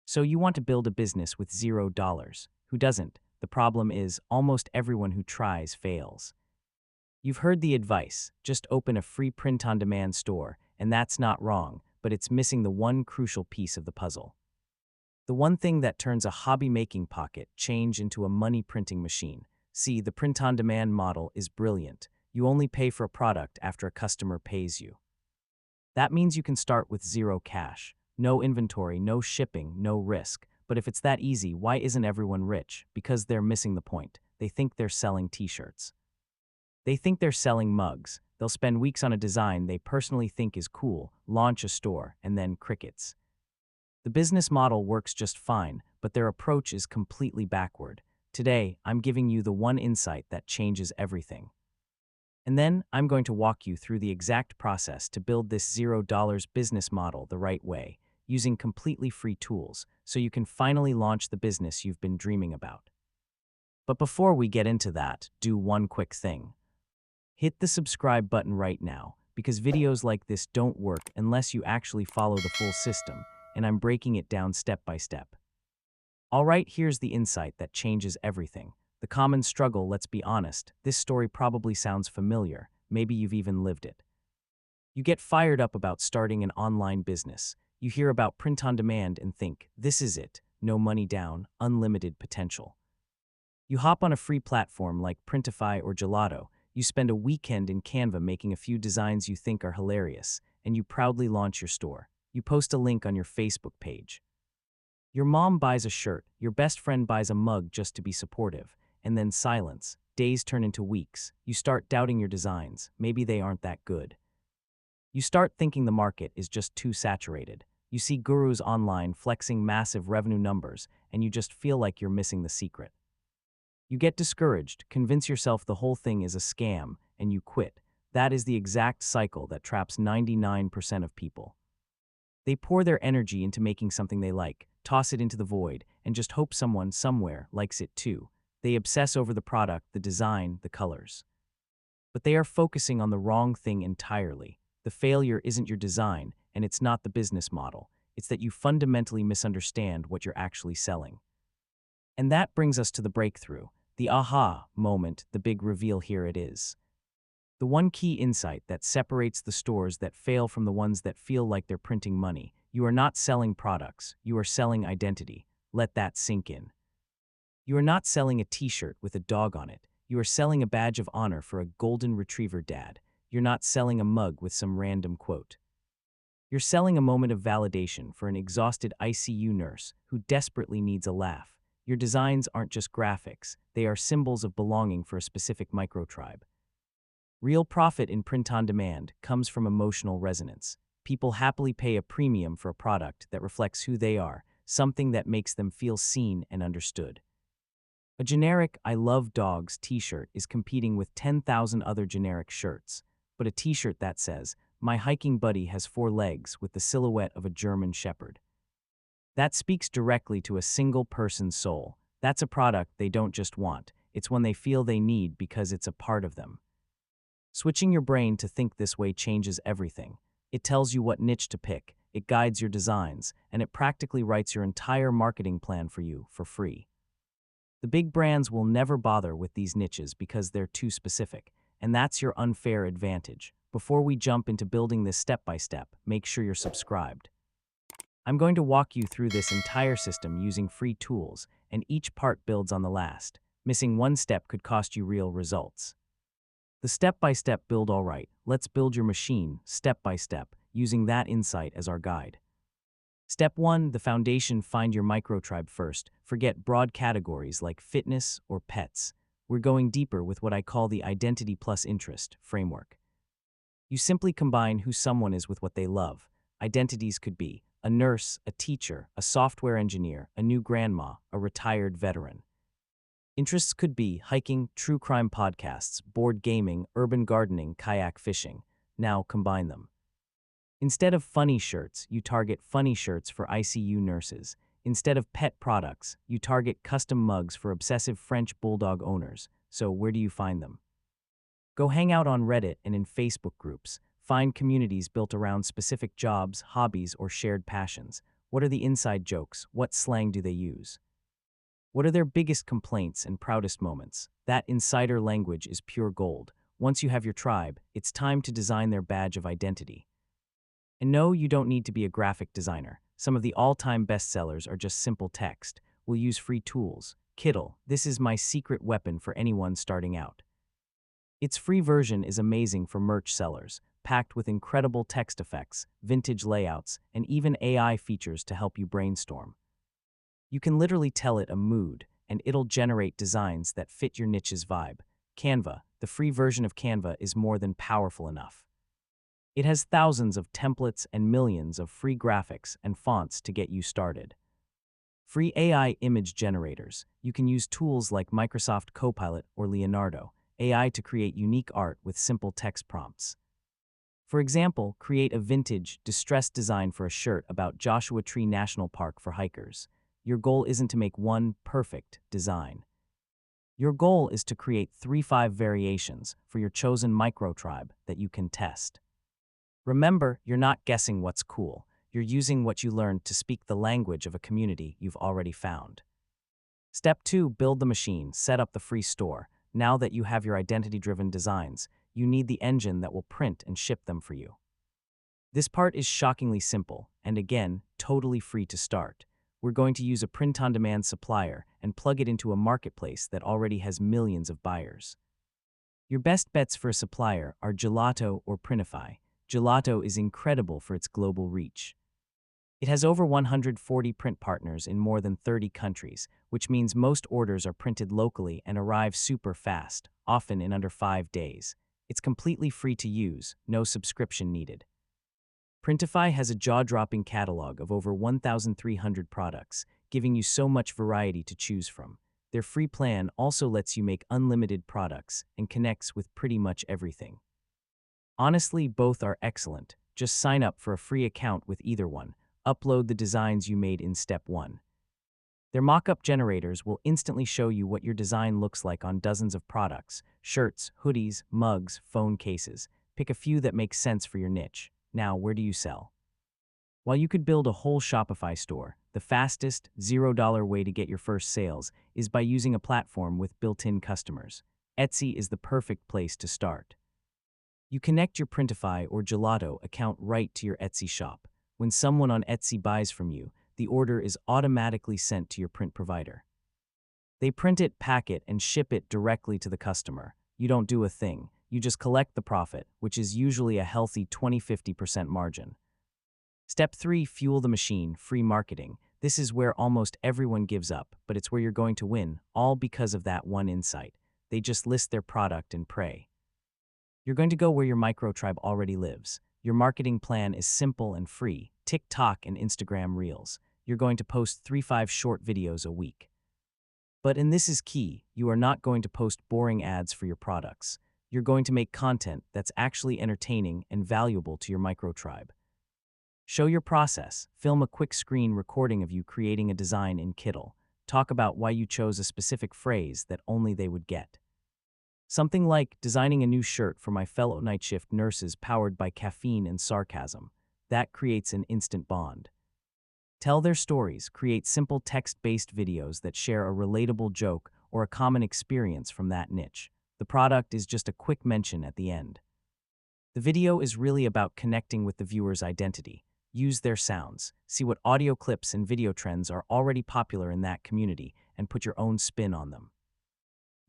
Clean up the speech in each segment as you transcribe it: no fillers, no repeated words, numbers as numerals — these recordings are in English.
So you want to build a business with $0. Who doesn't? The problem is, almost everyone who tries fails. You've heard the advice, just open a free print-on-demand store, and that's not wrong, but it's missing the one crucial piece of the puzzle. The one thing that turns a hobby-making pocket change into a money-printing machine. See, the print-on-demand model is brilliant. You only pay for a product after a customer pays you. That means you can start with zero cash. No inventory, no shipping, no risk. But if it's that easy, why isn't everyone rich? Because they're missing the point. They think they're selling t-shirts. They think they're selling mugs. They'll spend weeks on a design they personally think is cool, launch a store, and then crickets. The business model works just fine, but their approach is completely backward. Today, I'm giving you the one insight that changes everything. And then, I'm going to walk you through the exact process to build this $0 business model the right way, using completely free tools, so you can finally launch the business you've been dreaming about. But before we get into that, do one quick thing. Hit the subscribe button right now, because videos like this don't work unless you actually follow the full system, and I'm breaking it down step by step. Alright, here's the insight that changes everything. The common struggle, let's be honest, this story probably sounds familiar, maybe you've even lived it. You get fired up about starting an online business. You hear about print on demand and think, this is it, no money down, unlimited potential. You hop on a free platform like Printify or Gelato. You spend a weekend in Canva making a few designs you think are hilarious, and you proudly launch your store. You post a link on your Facebook page. Your mom buys a shirt, your best friend buys a mug just to be supportive, and then silence. Days turn into weeks. You start doubting your designs. Maybe they aren't that good. You start thinking the market is just too saturated. You see gurus online flexing massive revenue numbers, and you just feel like you're missing the secret. You get discouraged, convince yourself the whole thing is a scam, and you quit. That is the exact cycle that traps 99% of people. They pour their energy into making something they like, toss it into the void, and just hope someone somewhere likes it too. They obsess over the product, the design, the colors. But they are focusing on the wrong thing entirely. The failure isn't your design, and it's not the business model. It's that you fundamentally misunderstand what you're actually selling. And that brings us to the breakthrough, the aha moment, the big reveal. Here it is. The one key insight that separates the stores that fail from the ones that feel like they're printing money. You are not selling products, you are selling identity. Let that sink in. You are not selling a t-shirt with a dog on it. You are selling a badge of honor for a golden retriever dad. You're not selling a mug with some random quote. You're selling a moment of validation for an exhausted ICU nurse who desperately needs a laugh. Your designs aren't just graphics, they are symbols of belonging for a specific microtribe. Real profit in print-on-demand comes from emotional resonance. People happily pay a premium for a product that reflects who they are, something that makes them feel seen and understood. A generic "I love dogs" t-shirt is competing with 10,000 other generic shirts, but a t-shirt that says, "My hiking buddy has 4 legs" with the silhouette of a German shepherd. That speaks directly to a single person's soul. That's a product they don't just want, it's one they feel they need because it's a part of them. Switching your brain to think this way changes everything. It tells you what niche to pick, it guides your designs, and it practically writes your entire marketing plan for you for free. The big brands will never bother with these niches because they're too specific, and that's your unfair advantage. Before we jump into building this step by step, make sure you're subscribed. I'm going to walk you through this entire system using free tools, and each part builds on the last. Missing one step could cost you real results. The step-by-step build. Alright, let's build your machine, step by step, using that insight as our guide. Step 1, the foundation. Find your microtribe first. Forget broad categories like fitness or pets. We're going deeper with what I call the identity plus interest framework. You simply combine who someone is with what they love. Identities could be a nurse, a teacher, a software engineer, a new grandma, a retired veteran. Interests could be hiking, true crime podcasts, board gaming, urban gardening, kayak fishing. Now combine them. Instead of funny shirts, you target funny shirts for ICU nurses. Instead of pet products, you target custom mugs for obsessive French bulldog owners. So where do you find them? Go hang out on Reddit and in Facebook groups. Find communities built around specific jobs, hobbies, or shared passions. What are the inside jokes? What slang do they use? What are their biggest complaints and proudest moments? That insider language is pure gold. Once you have your tribe, it's time to design their badge of identity. And no, you don't need to be a graphic designer. Some of the all-time bestsellers are just simple text. We'll use free tools. Kittl, this is my secret weapon for anyone starting out. Its free version is amazing for merch sellers, packed with incredible text effects, vintage layouts, and even AI features to help you brainstorm. You can literally tell it a mood, and it'll generate designs that fit your niche's vibe. Canva, the free version of Canva, is more than powerful enough. It has thousands of templates and millions of free graphics and fonts to get you started. Free AI image generators. You can use tools like Microsoft Copilot or Leonardo AI to create unique art with simple text prompts. For example, create a vintage, distressed design for a shirt about Joshua Tree National Park for hikers. Your goal isn't to make one perfect design. Your goal is to create 3-5 variations for your chosen microtribe that you can test. Remember, you're not guessing what's cool. You're using what you learned to speak the language of a community you've already found. Step 2, build the machine, set up the free store. Now that you have your identity-driven designs, you need the engine that will print and ship them for you. This part is shockingly simple, and again, totally free to start. We're going to use a print-on-demand supplier and plug it into a marketplace that already has millions of buyers. Your best bets for a supplier are Gelato or Printify. Gelato is incredible for its global reach. It has over 140 print partners in more than 30 countries, which means most orders are printed locally and arrive super fast, often in under 5 days. It's completely free to use, no subscription needed. Printify has a jaw-dropping catalog of over 1,300 products, giving you so much variety to choose from. Their free plan also lets you make unlimited products and connects with pretty much everything. Honestly, both are excellent. Just sign up for a free account with either one. Upload the designs you made in step 1. Their mock-up generators will instantly show you what your design looks like on dozens of products: shirts, hoodies, mugs, phone cases. Pick a few that make sense for your niche. Now, where do you sell? While you could build a whole Shopify store, the fastest, $0 way to get your first sales is by using a platform with built-in customers. Etsy is the perfect place to start. You connect your Printify or Gelato account right to your Etsy shop. When someone on Etsy buys from you, the order is automatically sent to your print provider. They print it, pack it, and ship it directly to the customer. You don't do a thing. You just collect the profit, which is usually a healthy 20–50% margin. Step 3, fuel the machine, free marketing. This is where almost everyone gives up, but it's where you're going to win, all because of that one insight. They just list their product and pray. You're going to go where your microtribe already lives. Your marketing plan is simple and free: TikTok and Instagram Reels. You're going to post 3–5 short videos a week. And this is key, you are not going to post boring ads for your products. You're going to make content that's actually entertaining and valuable to your microtribe. Show your process. Film a quick screen recording of you creating a design in Kittl. Talk about why you chose a specific phrase that only they would get. Something like, designing a new shirt for my fellow night shift nurses powered by caffeine and sarcasm. That creates an instant bond. Tell their stories. Create simple text-based videos that share a relatable joke or a common experience from that niche. The product is just a quick mention at the end. The video is really about connecting with the viewer's identity. Use their sounds. See what audio clips and video trends are already popular in that community and put your own spin on them.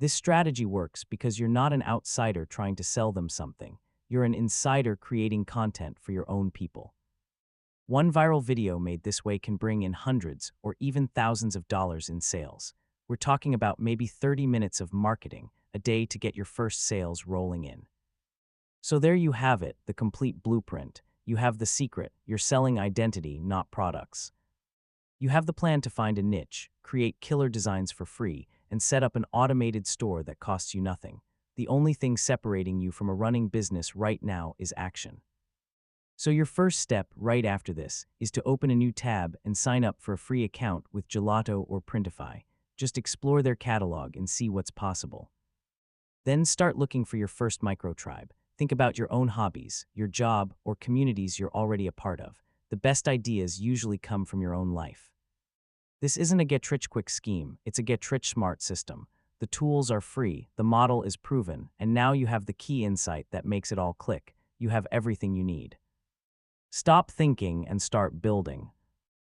This strategy works because you're not an outsider trying to sell them something. You're an insider creating content for your own people. One viral video made this way can bring in hundreds or even thousands of dollars in sales. We're talking about maybe 30 minutes of marketing a day to get your first sales rolling in. So there you have it, the complete blueprint. You have the secret. You're selling identity, not products. You have the plan to find a niche, create killer designs for free, and set up an automated store that costs you nothing. The only thing separating you from a running business right now is action. So your first step right after this is to open a new tab and sign up for a free account with Gelato or Printify. Just explore their catalog and see what's possible. Then start looking for your first microtribe. Think about your own hobbies, your job, or communities you're already a part of. the best ideas usually come from your own life. This isn't a get-rich-quick scheme, it's a get-rich-smart system. The tools are free, the model is proven, and now you have the key insight that makes it all click. You have everything you need. Stop thinking and start building.